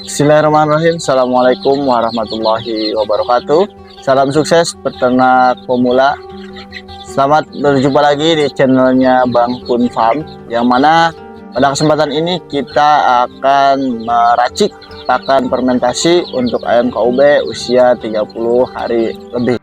Bismillahirrahmanirrahim. Assalamualaikum warahmatullahi wabarakatuh. Salam sukses peternak pemula. Selamat berjumpa lagi di channelnya Bang Kun Farm, yang mana pada kesempatan ini kita akan meracik pakan fermentasi untuk ayam KUB usia 30 hari lebih.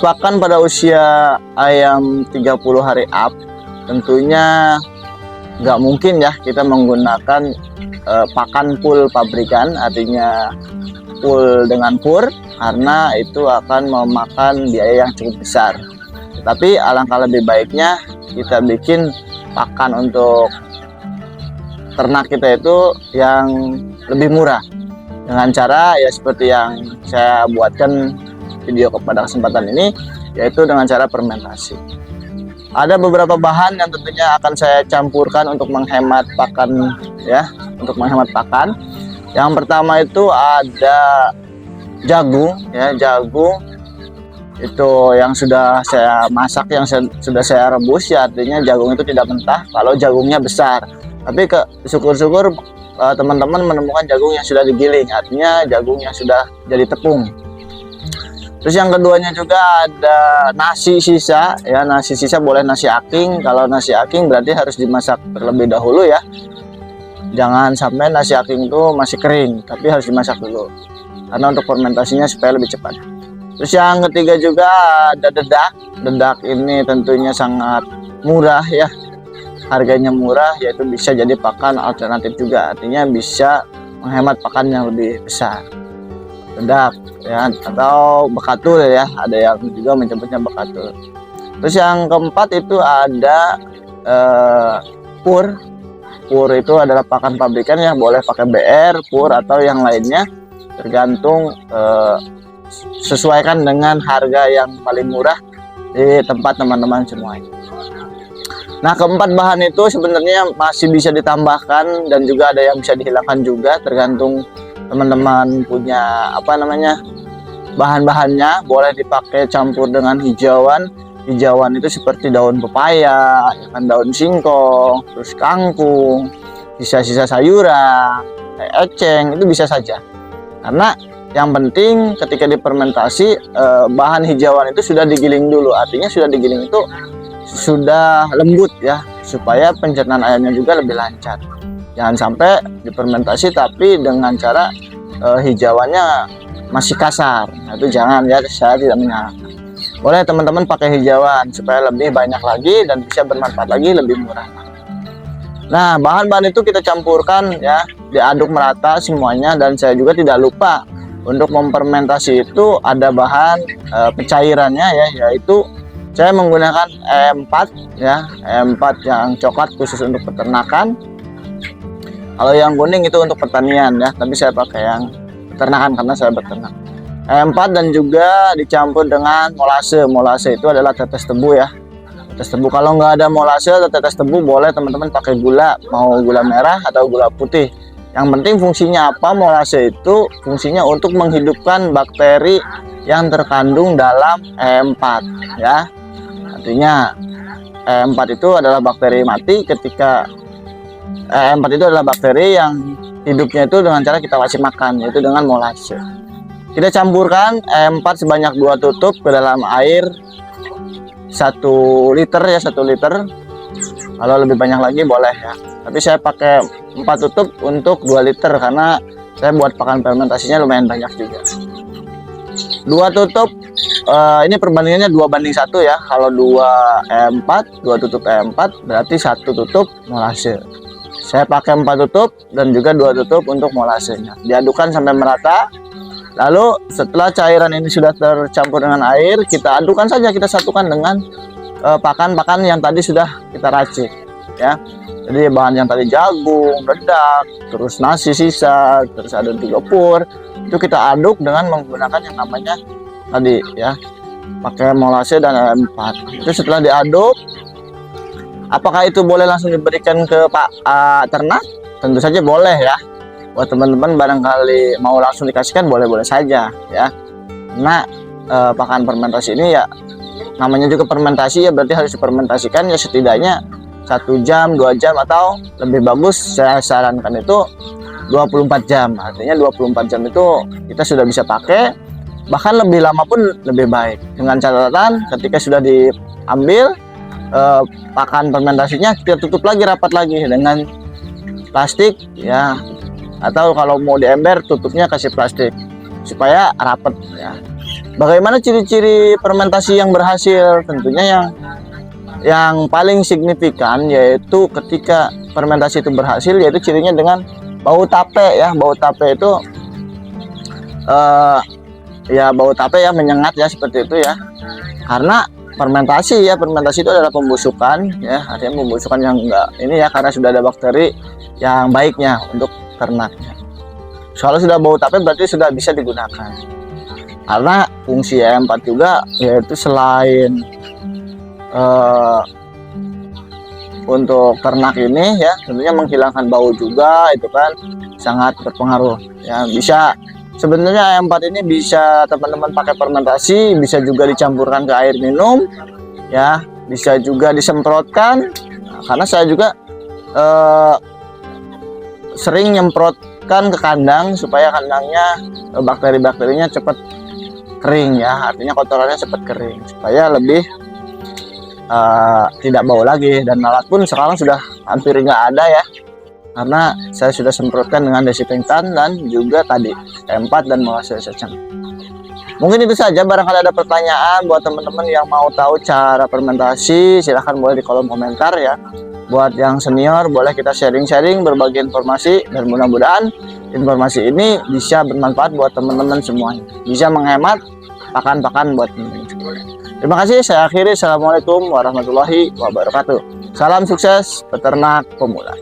Pakan pada usia ayam 30 hari up, tentunya nggak mungkin ya kita menggunakan pakan full pabrikan, artinya full dengan pur, karena itu akan memakan biaya yang cukup besar. Tapi alangkah lebih baiknya kita bikin pakan untuk ternak kita itu yang lebih murah, dengan cara ya seperti yang saya buatkan video kepada kesempatan ini, yaitu dengan cara fermentasi. Ada beberapa bahan yang tentunya akan saya campurkan untuk menghemat pakan ya, untuk menghemat pakan. Yang pertama itu ada jagung ya, jagung itu yang sudah saya masak, yang sudah saya rebus ya, artinya jagung itu tidak mentah kalau jagungnya besar. Tapi syukur-syukur teman-teman menemukan jagung yang sudah digiling, artinya jagung yang sudah jadi tepung. Terus yang keduanya juga ada nasi sisa ya, nasi sisa boleh nasi aking. Kalau nasi aking berarti harus dimasak terlebih dahulu ya, jangan sampai nasi aking itu masih kering, tapi harus dimasak dulu karena untuk fermentasinya supaya lebih cepat. Terus yang ketiga juga ada dedak. Dedak ini tentunya sangat murah ya, harganya murah, yaitu bisa jadi pakan alternatif juga, artinya bisa menghemat pakan yang lebih besar. Dedak ya, atau bekatul ya, ada yang juga menyebutnya bekatul. Terus yang keempat itu ada pur. Pur itu adalah pakan pabrikan ya, boleh pakai BR, pur atau yang lainnya, tergantung sesuaikan dengan harga yang paling murah di tempat teman-teman semuanya. Nah, keempat bahan itu sebenarnya masih bisa ditambahkan dan juga ada yang bisa dihilangkan juga, tergantung teman-teman punya bahan-bahannya. Boleh dipakai campur dengan hijauan. Hijauan itu seperti daun pepaya, daun singkong, terus kangkung, sisa-sisa sayuran, eceng, itu bisa saja. Karena yang penting ketika difermentasi bahan hijauan itu sudah digiling dulu, artinya sudah digiling itu sudah lembut ya, supaya pencernaan ayamnya juga lebih lancar. Jangan sampai difermentasi tapi dengan cara hijauannya masih kasar. Nah, itu jangan ya, saya tidak menyarankan. Boleh teman-teman pakai hijauan supaya lebih banyak lagi dan bisa bermanfaat lagi, lebih murah. Nah, bahan-bahan itu kita campurkan ya, diaduk merata semuanya, dan saya juga tidak lupa untuk memfermentasi itu ada bahan pencairannya ya, yaitu saya menggunakan E4 ya, E4 yang coklat khusus untuk peternakan. Kalau yang kuning itu untuk pertanian ya, tapi saya pakai yang peternakan karena saya beternak. E4 dan juga dicampur dengan molase. Molase itu adalah tetes tebu ya, tetes tebu. Kalau nggak ada molase atau tetes tebu, boleh teman-teman pakai gula, mau gula merah atau gula putih. Yang penting fungsinya apa? Molase itu fungsinya untuk menghidupkan bakteri yang terkandung dalam E4 ya. Artinya E4 itu adalah bakteri mati. Ketika E4 itu adalah bakteri yang hidupnya itu dengan cara kita kasih makan, yaitu dengan molase. Kita campurkan E4 sebanyak 2 tutup ke dalam air 1 liter ya, 1 liter. Kalau lebih banyak lagi boleh ya, tapi saya pakai 4 tutup untuk 2 liter karena saya buat pakan fermentasinya lumayan banyak juga. 2 tutup ini perbandingannya 2:1 ya. Kalau 2 E4, 2 tutup E4 berarti 1 tutup molase. Saya pakai 4 tutup dan juga 2 tutup untuk molasenya. Diadukkan sampai merata. Lalu setelah cairan ini sudah tercampur dengan air, kita adukkan saja, kita satukan dengan pakan-pakan yang tadi sudah kita racik ya. Jadi bahan yang tadi jagung, dedak, terus nasi sisa, terus ada 3 pur, itu kita aduk dengan menggunakan yang namanya tadi ya, pakai molase dan E4. Itu setelah diaduk, apakah itu boleh langsung diberikan ke ternak? Tentu saja boleh ya. buat teman-teman barangkali mau langsung dikasihkan boleh-boleh saja ya. Karena pakan fermentasi ini ya namanya juga fermentasi ya, berarti harus difermentasikan ya setidaknya 1 jam, 2 jam, atau lebih bagus saya sarankan itu 24 jam. Artinya 24 jam itu kita sudah bisa pakai, bahkan lebih lama pun lebih baik. Dengan catatan ketika sudah diambil pakan fermentasinya, kita tutup lagi rapat lagi dengan plastik ya, atau kalau mau di ember tutupnya kasih plastik supaya rapat ya. Bagaimana ciri-ciri fermentasi yang berhasil? Tentunya yang paling signifikan yaitu ketika fermentasi itu berhasil, yaitu cirinya dengan bau tape ya. Bau tape itu ya bau tape ya, menyengat ya, seperti itu ya. Karena fermentasi itu adalah pembusukan ya, artinya pembusukan yang enggak ini ya, karena sudah ada bakteri yang baiknya untuk ternaknya. Kalau sudah bau tape berarti sudah bisa digunakan. Karena fungsi E4 juga yaitu selain untuk ternak ini ya, tentunya menghilangkan bau juga, itu kan sangat berpengaruh ya. Bisa sebenarnya E4 ini bisa teman-teman pakai fermentasi, bisa juga dicampurkan ke air minum ya, bisa juga disemprotkan. Nah, karena saya juga sering nyemprotkan ke kandang supaya kandangnya bakteri-bakterinya cepat kering ya, artinya kotorannya cepat kering supaya lebih tidak bau lagi. Dan alat pun sekarang sudah hampir nggak ada ya, karena saya sudah semprotkan dengan desinfektan dan juga tadi E4 dan molasses secang. Mungkin itu saja. Barangkali ada pertanyaan buat teman-teman yang mau tahu cara fermentasi, silahkan boleh di kolom komentar ya. Buat yang senior boleh kita sharing-sharing, berbagi informasi, dan mudah-mudahan informasi ini bisa bermanfaat buat teman-teman semuanya, bisa menghemat pakan-pakan buat teman-teman semua. Terima kasih, saya akhiri. Assalamualaikum warahmatullahi wabarakatuh. Salam sukses peternak pemula.